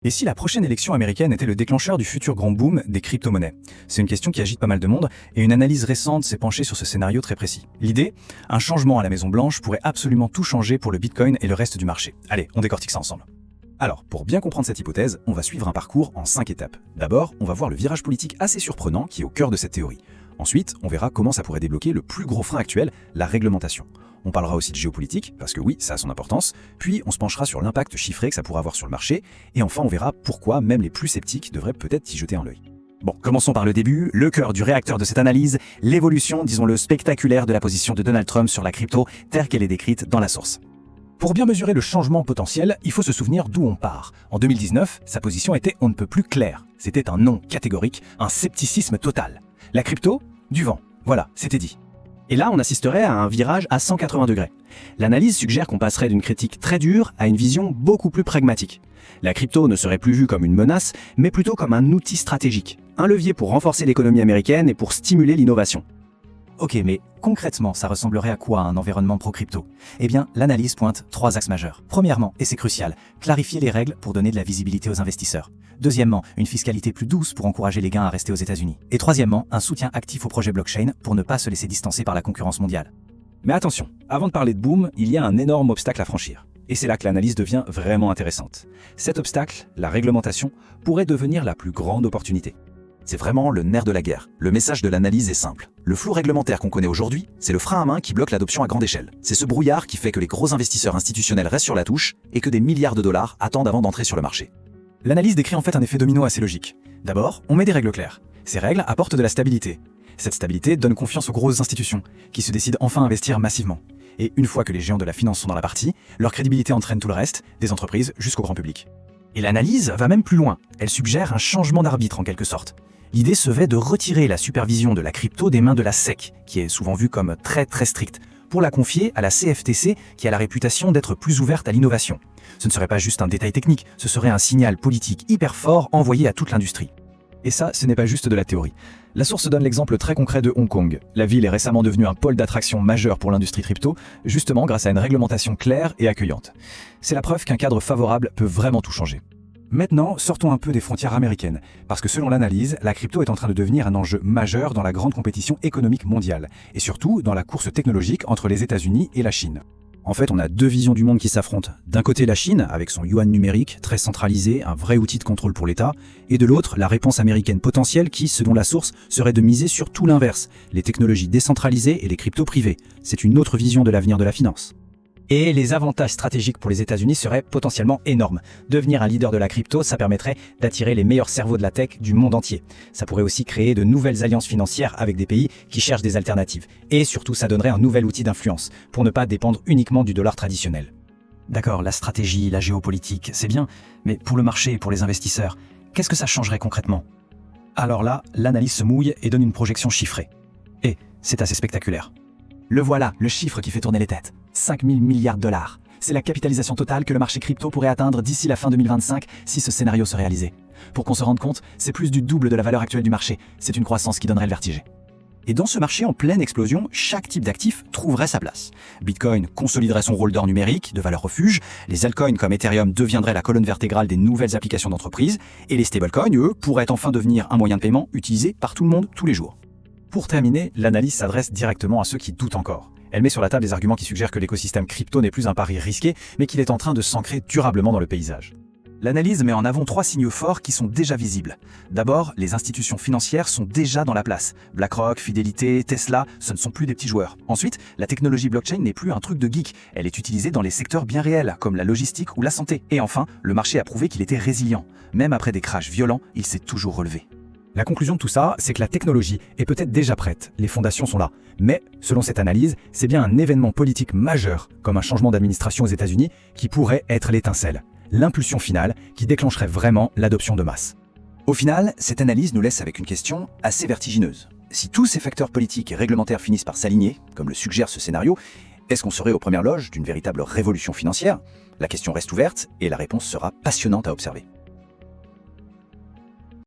Et si la prochaine élection américaine était le déclencheur du futur grand boom des crypto-monnaies? C'est une question qui agite pas mal de monde, et une analyse récente s'est penchée sur ce scénario très précis. L'idée? Un changement à la Maison-Blanche pourrait absolument tout changer pour le Bitcoin et le reste du marché. Allez, on décortique ça ensemble. Alors, pour bien comprendre cette hypothèse, on va suivre un parcours en 5 étapes. D'abord, on va voir le virage politique assez surprenant qui est au cœur de cette théorie. Ensuite, on verra comment ça pourrait débloquer le plus gros frein actuel, la réglementation. On parlera aussi de géopolitique, parce que oui, ça a son importance, puis on se penchera sur l'impact chiffré que ça pourrait avoir sur le marché, et enfin on verra pourquoi même les plus sceptiques devraient peut-être y jeter un œil. Bon, commençons par le début, le cœur du réacteur de cette analyse, l'évolution, disons-le, spectaculaire de la position de Donald Trump sur la crypto, telle qu'elle est décrite dans la source. Pour bien mesurer le changement potentiel, il faut se souvenir d'où on part. En 2019, sa position était on ne peut plus claire. C'était un non catégorique, un scepticisme total. La crypto? Du vent. Voilà, c'était dit. Et là, on assisterait à un virage à 180 degrés. L'analyse suggère qu'on passerait d'une critique très dure à une vision beaucoup plus pragmatique. La crypto ne serait plus vue comme une menace, mais plutôt comme un outil stratégique, un levier pour renforcer l'économie américaine et pour stimuler l'innovation. Ok, mais concrètement, ça ressemblerait à quoi un environnement pro-crypto? Eh bien, l'analyse pointe 3 axes majeurs. Premièrement, et c'est crucial, clarifier les règles pour donner de la visibilité aux investisseurs. Deuxièmement, une fiscalité plus douce pour encourager les gains à rester aux États-Unis. Et troisièmement, un soutien actif au projet blockchain pour ne pas se laisser distancer par la concurrence mondiale. Mais attention, avant de parler de boom, il y a un énorme obstacle à franchir. Et c'est là que l'analyse devient vraiment intéressante. Cet obstacle, la réglementation, pourrait devenir la plus grande opportunité. C'est vraiment le nerf de la guerre. Le message de l'analyse est simple. Le flou réglementaire qu'on connaît aujourd'hui, c'est le frein à main qui bloque l'adoption à grande échelle. C'est ce brouillard qui fait que les gros investisseurs institutionnels restent sur la touche et que des milliards de dollars attendent avant d'entrer sur le marché. L'analyse décrit en fait un effet domino assez logique. D'abord, on met des règles claires. Ces règles apportent de la stabilité. Cette stabilité donne confiance aux grosses institutions, qui se décident enfin à investir massivement. Et une fois que les géants de la finance sont dans la partie, leur crédibilité entraîne tout le reste, des entreprises jusqu'au grand public. Et l'analyse va même plus loin. Elle suggère un changement d'arbitre en quelque sorte. L'idée serait de retirer la supervision de la crypto des mains de la SEC, qui est souvent vue comme très stricte, pour la confier à la CFTC, qui a la réputation d'être plus ouverte à l'innovation. Ce ne serait pas juste un détail technique, ce serait un signal politique hyper fort envoyé à toute l'industrie. Et ça, ce n'est pas juste de la théorie. La source donne l'exemple très concret de Hong Kong. La ville est récemment devenue un pôle d'attraction majeur pour l'industrie crypto, justement grâce à une réglementation claire et accueillante. C'est la preuve qu'un cadre favorable peut vraiment tout changer. Maintenant, sortons un peu des frontières américaines, parce que selon l'analyse, la crypto est en train de devenir un enjeu majeur dans la grande compétition économique mondiale, et surtout dans la course technologique entre les États-Unis et la Chine. En fait, on a deux visions du monde qui s'affrontent. D'un côté, la Chine, avec son yuan numérique, très centralisé, un vrai outil de contrôle pour l'État, et de l'autre, la réponse américaine potentielle qui, selon la source, serait de miser sur tout l'inverse, les technologies décentralisées et les cryptos privés. C'est une autre vision de l'avenir de la finance. Et les avantages stratégiques pour les États-Unis seraient potentiellement énormes. Devenir un leader de la crypto, ça permettrait d'attirer les meilleurs cerveaux de la tech du monde entier. Ça pourrait aussi créer de nouvelles alliances financières avec des pays qui cherchent des alternatives. Et surtout, ça donnerait un nouvel outil d'influence, pour ne pas dépendre uniquement du dollar traditionnel. D'accord, la stratégie, la géopolitique, c'est bien, mais pour le marché et pour les investisseurs, qu'est-ce que ça changerait concrètement? Alors là, l'analyse se mouille et donne une projection chiffrée. Et c'est assez spectaculaire. Le voilà, le chiffre qui fait tourner les têtes. 5 000 milliards de dollars. C'est la capitalisation totale que le marché crypto pourrait atteindre d'ici la fin 2025 si ce scénario se réalisait. Pour qu'on se rende compte, c'est plus du double de la valeur actuelle du marché. C'est une croissance qui donnerait le vertige. Et dans ce marché en pleine explosion, chaque type d'actif trouverait sa place. Bitcoin consoliderait son rôle d'or numérique, de valeur refuge, les altcoins comme Ethereum deviendraient la colonne vertébrale des nouvelles applications d'entreprise, et les stablecoins, eux, pourraient enfin devenir un moyen de paiement utilisé par tout le monde tous les jours. Pour terminer, l'analyse s'adresse directement à ceux qui doutent encore. Elle met sur la table des arguments qui suggèrent que l'écosystème crypto n'est plus un pari risqué, mais qu'il est en train de s'ancrer durablement dans le paysage. L'analyse met en avant 3 signaux forts qui sont déjà visibles. D'abord, les institutions financières sont déjà dans la place. BlackRock, Fidelity, Tesla, ce ne sont plus des petits joueurs. Ensuite, la technologie blockchain n'est plus un truc de geek. Elle est utilisée dans les secteurs bien réels, comme la logistique ou la santé. Et enfin, le marché a prouvé qu'il était résilient. Même après des crashs violents, il s'est toujours relevé. La conclusion de tout ça, c'est que la technologie est peut-être déjà prête, les fondations sont là. Mais, selon cette analyse, c'est bien un événement politique majeur, comme un changement d'administration aux États-Unis, qui pourrait être l'étincelle, l'impulsion finale qui déclencherait vraiment l'adoption de masse. Au final, cette analyse nous laisse avec une question assez vertigineuse. Si tous ces facteurs politiques et réglementaires finissent par s'aligner, comme le suggère ce scénario, est-ce qu'on serait aux premières loges d'une véritable révolution financière? La question reste ouverte et la réponse sera passionnante à observer.